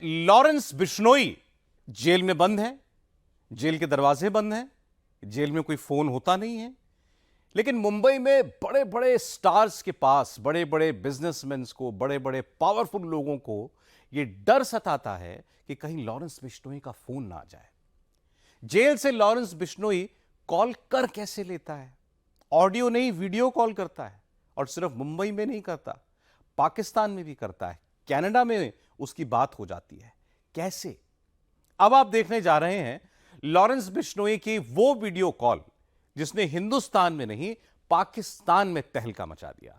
Lawrence Bishnoi jail में बंद है, जेल के दरवाजे बंद हैं, जेल में कोई फोन होता नहीं है। लेकिन मुंबई में बड़े बड़े स्टार्स के पास, बड़े बड़े बिजनेसमैन को, बड़े बड़े पावरफुल लोगों को यह डर सताता है कि कहीं लॉरेंस बिश्नोई का फोन ना आ जाए। जेल से लॉरेंस बिश्नोई कॉल कर कैसे लेता है? ऑडियो नहीं, वीडियो कॉल करता है। और सिर्फ मुंबई में नहीं करता, पाकिस्तान में भी करता है, कनाडा में उसकी बात हो जाती है। कैसे? अब आप देखने जा रहे हैं लॉरेंस बिश्नोई की वो वीडियो कॉल जिसने हिंदुस्तान में नहीं पाकिस्तान में तहलका मचा दिया,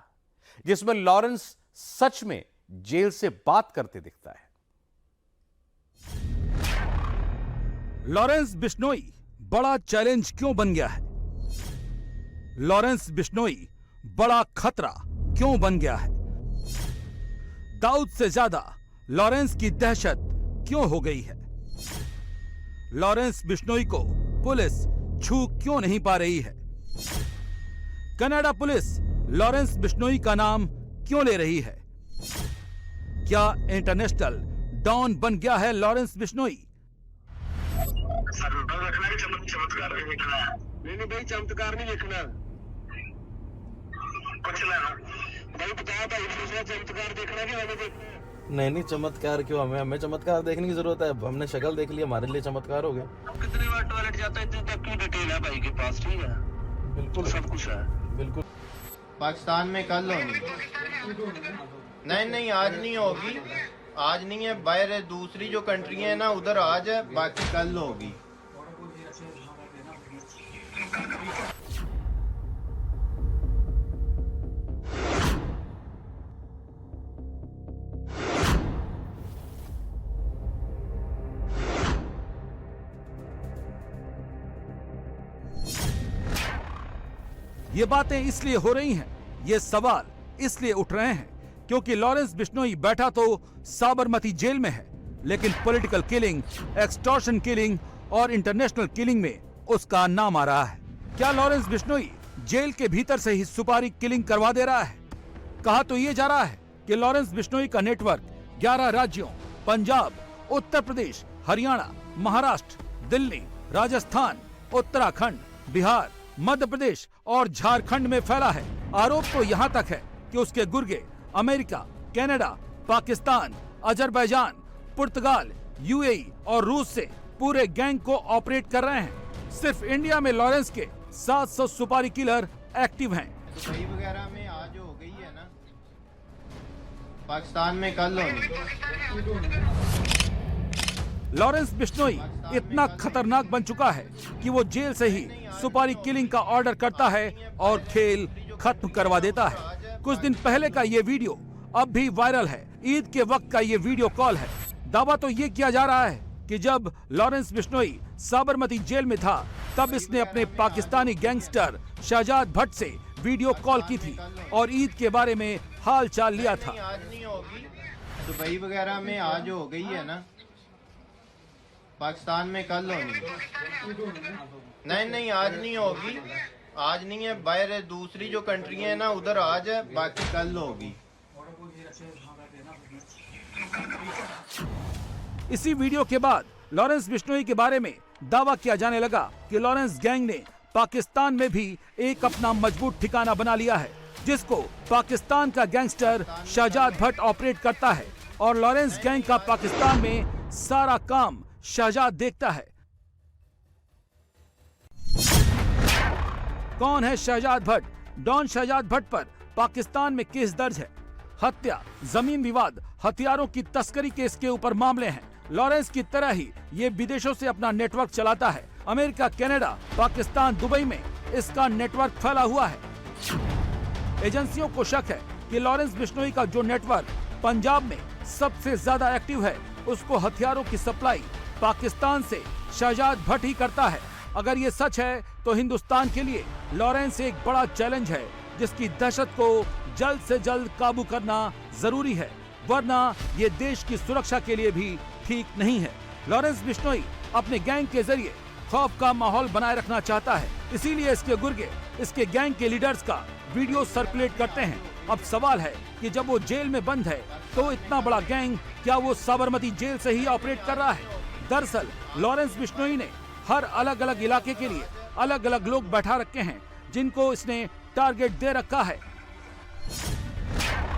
जिसमें लॉरेंस सच में जेल से बात करते दिखता है। लॉरेंस बिश्नोई बड़ा चैलेंज क्यों बन गया है? लॉरेंस बिश्नोई बड़ा खतरा क्यों बन गया है? दाऊद से ज्यादा लॉरेंस की दहशत क्यों हो गई है? लॉरेंस बिश्नोई को पुलिस छू क्यों नहीं पा रही है? कनाडा पुलिस लॉरेंस बिश्नोई का नाम क्यों ले रही है? क्या इंटरनेशनल डॉन बन गया है लॉरेंस बिश्नोई? चमत्कार नहीं लिखना है। नहीं भाई, चमत्कार नहीं लिखना। कुछ ना भाई, बता भाई, दूसरा चमत्कार देखना कि हमें देखना? नहीं, चमत्कार क्यों? हमें चमत्कार देखने की जरूरत है। हमने शक्ल देख ली, हमारे लिए चमत्कार हो गया। अब कितनी बार टॉयलेट जाता है, इतनी तक की डिटेल है भाई के पास, ठीक है? बिल्कुल सब कुछ है। बिल्कुल। पाकिस्तान में कल होगी। नहीं, आज नहीं होगी। आज नहीं है, बाहर दूसरी जो कंट्री है ना, उधर आज है, बाकी कल होगी। ये बातें इसलिए हो रही हैं, ये सवाल इसलिए उठ रहे हैं क्योंकि लॉरेंस बिश्नोई बैठा तो साबरमती जेल में है, लेकिन पॉलिटिकल किलिंग, एक्सटॉर्शन किलिंग और इंटरनेशनल किलिंग में उसका नाम आ रहा है। क्या लॉरेंस बिश्नोई जेल के भीतर से ही सुपारी किलिंग करवा दे रहा है? कहा तो ये जा रहा है कि लॉरेंस बिश्नोई का नेटवर्क 11 राज्यों पंजाब, उत्तर प्रदेश, हरियाणा, महाराष्ट्र, दिल्ली, राजस्थान, उत्तराखंड, बिहार, मध्य प्रदेश और झारखंड में फैला है। आरोप तो यहाँ तक है कि उसके गुर्गे अमेरिका, कनाडा, पाकिस्तान, अजरबैजान, पुर्तगाल, यूएई और रूस से पूरे गैंग को ऑपरेट कर रहे हैं। सिर्फ इंडिया में लॉरेंस के 700 सुपारी किलर एक्टिव हैं। दुबई वगैरह में आज हो गई है ना, पाकिस्तान में कल होगी। लॉरेंस बिश्नोई इतना खतरनाक बन चुका है कि वो जेल से ही सुपारी किलिंग का ऑर्डर करता है और खेल खत्म करवा देता है। कुछ दिन पहले का ये वीडियो अब भी वायरल है। ईद के वक्त का ये वीडियो कॉल है। दावा तो ये किया जा रहा है कि जब लॉरेंस बिश्नोई साबरमती जेल में था, तब इसने अपने पाकिस्तानी गैंगस्टर शहजाद भट्ट से वीडियो कॉल की थी और ईद के बारे में हाल चाल लिया था। आज नहीं होगी। दुबई वगैरह में आज हो गई है ना, पाकिस्तान में कल होगी। नहीं, आज नहीं होगी। आज नहीं है, बाहर दूसरी जो कंट्री है ना, उधर आज है, बाकी कल होगी। इसी वीडियो के बाद लॉरेंस बिश्नोई के बारे में दावा किया जाने लगा कि लॉरेंस गैंग ने पाकिस्तान में भी एक अपना मजबूत ठिकाना बना लिया है, जिसको पाकिस्तान का गैंगस्टर शहजाद भट्ट ऑपरेट करता है और लॉरेंस गैंग का पाकिस्तान में सारा काम शहजाद देखता है। कौन है शहजाद भट्ट? डॉन शहजाद भट्ट पर पाकिस्तान में केस दर्ज है। हत्या, जमीन विवाद, हथियारों की तस्करी के इसके ऊपर मामले हैं। लॉरेंस की तरह ही ये विदेशों से अपना नेटवर्क चलाता है। अमेरिका, कनाडा, पाकिस्तान, दुबई में इसका नेटवर्क फैला हुआ है। एजेंसियों को शक है कि लॉरेंस बिश्नोई का जो नेटवर्क पंजाब में सबसे ज्यादा एक्टिव है, उसको हथियारों की सप्लाई पाकिस्तान से शहजाद भट्ट ही करता है। अगर ये सच है तो हिंदुस्तान के लिए लॉरेंस एक बड़ा चैलेंज है, जिसकी दहशत को जल्द से जल्द काबू करना जरूरी है, वरना ये देश की सुरक्षा के लिए भी ठीक नहीं है। लॉरेंस बिश्नोई अपने गैंग के जरिए खौफ का माहौल बनाए रखना चाहता है, इसीलिए इसके गुर्गे इसके गैंग के लीडर्स का वीडियो सर्कुलेट करते हैं अब सवाल है कि जब वो जेल में बंद है तो इतना बड़ा गैंग क्या वो साबरमती जेल से ही ऑपरेट कर रहा है? दरअसल लॉरेंस बिश्नोई ने हर अलग अलग इलाके के लिए अलग अलग लोग बैठा रखे हैं जिनको इसने टारगेट दे रखा है।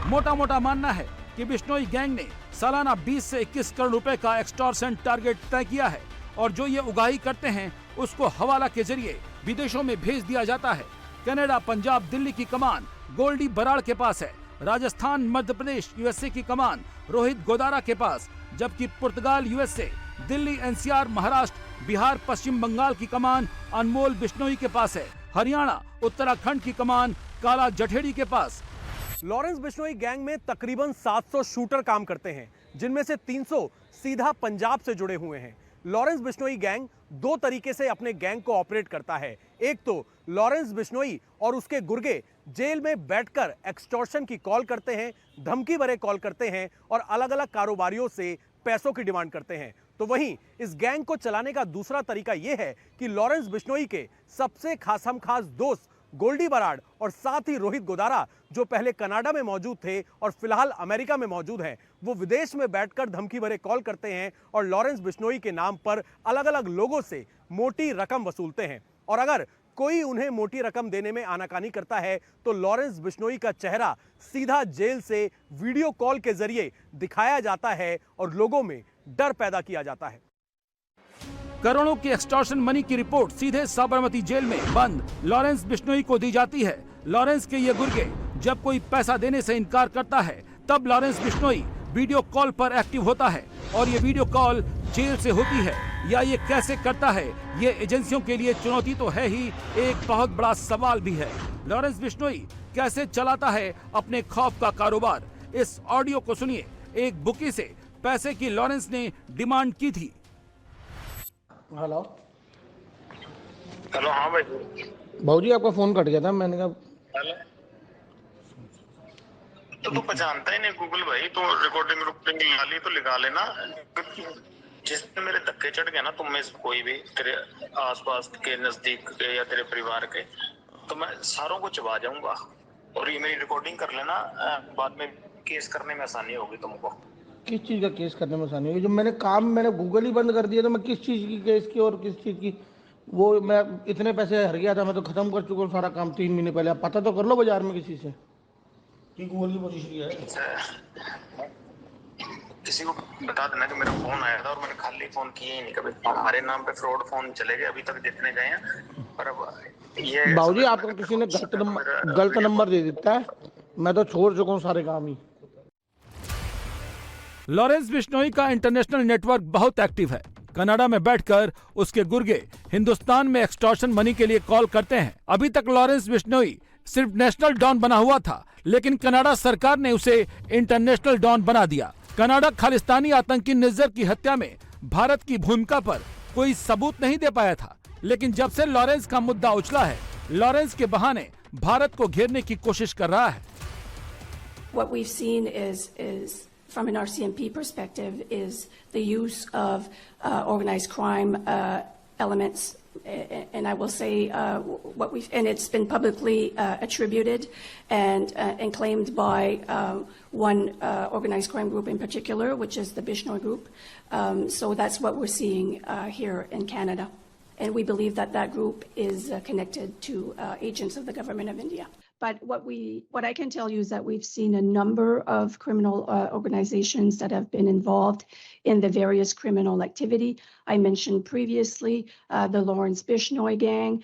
मोटा मोटा मानना है कि बिश्नोई गैंग ने सालाना 20 से 21 करोड़ रुपए का एक्सटॉर्शन टारगेट तय किया है और जो ये उगाही करते हैं उसको हवाला के जरिए विदेशों में भेज दिया जाता है। कनाडा, पंजाब, दिल्ली की कमान गोल्डी बराड़ के पास है। राजस्थान, मध्य प्रदेश, यूएसए की कमान रोहित गोदारा के पास, जबकि पुर्तगाल, यूएसए, दिल्ली, एनसीआर, महाराष्ट्र, बिहार, पश्चिम बंगाल की कमान अनमोल बिश्नोई के पास है। हरियाणा, उत्तराखंड की कमान काला जठेड़ी के पास। लॉरेंस बिश्नोई गैंग में तकरीबन 700 शूटर काम करते हैं, जिनमें से 300 सीधा पंजाब से जुड़े हुए हैं। लॉरेंस बिश्नोई गैंग दो तरीके से अपने गैंग को ऑपरेट करता है। एक तो लॉरेंस बिश्नोई और उसके गुर्गे जेल में बैठकर एक्सटॉर्शन की कॉल करते हैं, धमकी भरे कॉल करते हैं और अलग अलग कारोबारियों से पैसों की डिमांड करते हैं। तो वहीं इस गैंग को चलाने का दूसरा तरीका यह है कि लॉरेंस बिश्नोई के सबसे खास दोस्त गोल्डी बराड़ और साथ ही रोहित गोदारा, जो पहले कनाडा में मौजूद थे और फिलहाल अमेरिका में मौजूद हैं, वो विदेश में बैठकर धमकी भरे कॉल करते हैं और लॉरेंस बिश्नोई के नाम पर अलग अलग लोगों से मोटी रकम वसूलते हैं। और अगर कोई उन्हें मोटी रकम देने में आनाकानी करता है तो लॉरेंस बिश्नोई का चेहरा सीधा जेल से वीडियो कॉल के जरिए दिखाया जाता है और लोगों में डर पैदा किया जाता है। करोड़ों की एक्सटॉर्शन मनी की रिपोर्ट सीधे साबरमती जेल में बंद लॉरेंस बिश्नोई को दी जाती है। लॉरेंस के ये गुर्गे जब कोई पैसा देने से इनकार करता है तब लॉरेंस बिश्नोई वीडियो कॉल पर एक्टिव होता है और ये वीडियो कॉल जेल से होती है। या ये कैसे करता है, ये एजेंसियों के लिए चुनौती तो है ही, एक बहुत बड़ा सवाल भी है। लॉरेंस बिश्नोई कैसे चलाता है अपने खौफ का कारोबार? इस ऑडियो को सुनिए। एक बुकी से पैसे की लॉरेंस ने डिमांड की थी। हेलो हेलो, हाँ भाई। भाऊजी आपका फोन कट गया था, मैंने कहा हेलो, तो तू पहचानता ही नहीं गूगल भाई, तो रिकॉर्डिंग लगा ली तो लगा लेना। जिसने मेरे धक्के चढ़ गया ना, तुम में से कोई भी तेरे आसपास के नजदीक के या तेरे परिवार के, तो मैं सारों को चबा जाऊंगा। और ये मेरी रिकॉर्डिंग कर लेना, बाद में केस करने में आसानी होगी तुमको। किस चीज़ का केस करने में आसानी होगी? जब मैंने गूगल ही बंद कर दिया तो मैं किस चीज़ की केस की और किस चीज़ की, वो मैं इतने पैसे हर गया था, मैं तो खत्म कर चुका हूँ सारा काम 3 महीने पहले। आप पता तो कर लो बाजार में किसी से कि गूगल की पोजीशन है। किसी को बता देना कि मेरा फोन आया था और मैंने खाली फोन किए ही नहीं कभी। हमारे नाम पे फ्रॉड फोन चले गए अभी तक जितने गए हैं। पर अब ये बाबूजी आपको किसी ने गलत नंबर दे देता है, मैं तो छोड़ चुका हूँ सारे काम ही। लॉरेंस बिश्नोई का इंटरनेशनल नेटवर्क बहुत एक्टिव है। कनाडा में बैठकर उसके गुर्गे हिंदुस्तान में एक्सटॉर्शन मनी के लिए कॉल करते हैं। अभी तक लॉरेंस बिश्नोई सिर्फ नेशनल डॉन बना हुआ था, लेकिन कनाडा सरकार ने उसे इंटरनेशनल डॉन बना दिया। कनाडा खालिस्तानी आतंकी निज्जर की हत्या में भारत की भूमिका पर कोई सबूत नहीं दे पाया था, लेकिन जब से लॉरेंस का मुद्दा उछला है, लॉरेंस के बहाने भारत को घेरने की कोशिश कर रहा है। What we've seen is from an RCMP perspective is the use of organized crime elements, and I will say and it's been publicly attributed and claimed by one organized crime group in particular, which is the Bishnoi group. So that's what we're seeing here in Canada, and we believe that group is connected to agents of the government of India. But what I can tell you is that we've seen a number of criminal organizations that have been involved in the various criminal activity. I mentioned previously the Lawrence Bishnoi gang,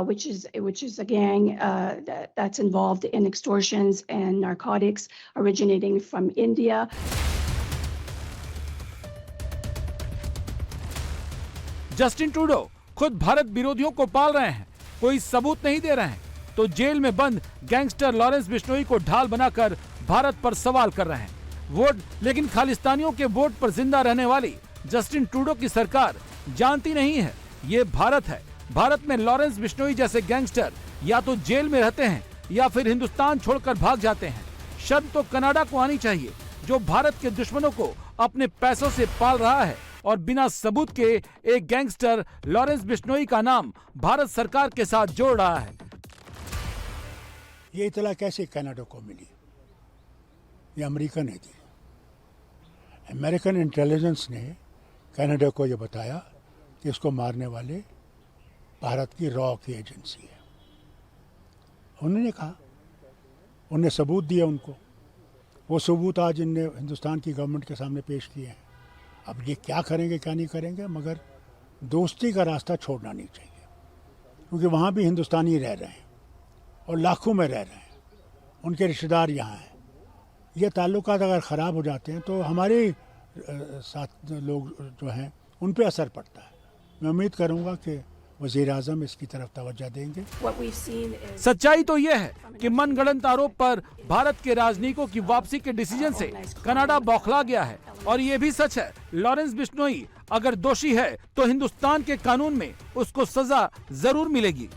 which is a gang that's involved in extortions and narcotics originating from India. Justin Trudeau खुद भारत विरोधियों को पाल रहे हैं, कोई सबूत नहीं दे रहे हैं, तो जेल में बंद गैंगस्टर लॉरेंस बिश्नोई को ढाल बनाकर भारत पर सवाल कर रहे हैं। वोट, लेकिन खालिस्तानियों के वोट पर जिंदा रहने वाली जस्टिन ट्रूडो की सरकार जानती नहीं है ये भारत है। भारत में लॉरेंस बिश्नोई जैसे गैंगस्टर या तो जेल में रहते हैं या फिर हिंदुस्तान छोड़कर भाग जाते हैं। शर्म तो कनाडा को आनी चाहिए, जो भारत के दुश्मनों को अपने पैसों से पाल रहा है और बिना सबूत के एक गैंगस्टर लॉरेंस बिश्नोई का नाम भारत सरकार के साथ जोड़ रहा है। ये इतला कैसे कनाडा को मिली? ये अमेरिका ने दी। अमेरिकन इंटेलिजेंस ने कनाडा को ये बताया कि इसको मारने वाले भारत की रॉ की एजेंसी है। उन्होंने कहा, उन्हें सबूत दिया उनको, वो सबूत आज इनने हिंदुस्तान की गवर्नमेंट के सामने पेश किए हैं। अब ये क्या करेंगे क्या नहीं करेंगे, मगर दोस्ती का रास्ता छोड़ना नहीं चाहिए, क्योंकि वहाँ भी हिंदुस्तानी रह रहे हैं और लाखों में रह रहे हैं, उनके रिश्तेदार यहाँ हैं। ये ताल्लुकात अगर ख़राब हो जाते हैं तो हमारे साथ लोग जो हैं उन पे असर पड़ता है। मैं उम्मीद करूँगा कि वज़ीर आज़म इसकी तरफ तवज्जो देंगे। What we've seen is सच्चाई तो यह है कि मनगढ़ंत आरोप पर भारत के राजनयिकों की वापसी के डिसीजन से कनाडा बौखला गया है। और ये भी सच है, लॉरेंस बिश्नोई अगर दोषी है तो हिंदुस्तान के कानून में उसको सजा जरूर मिलेगी।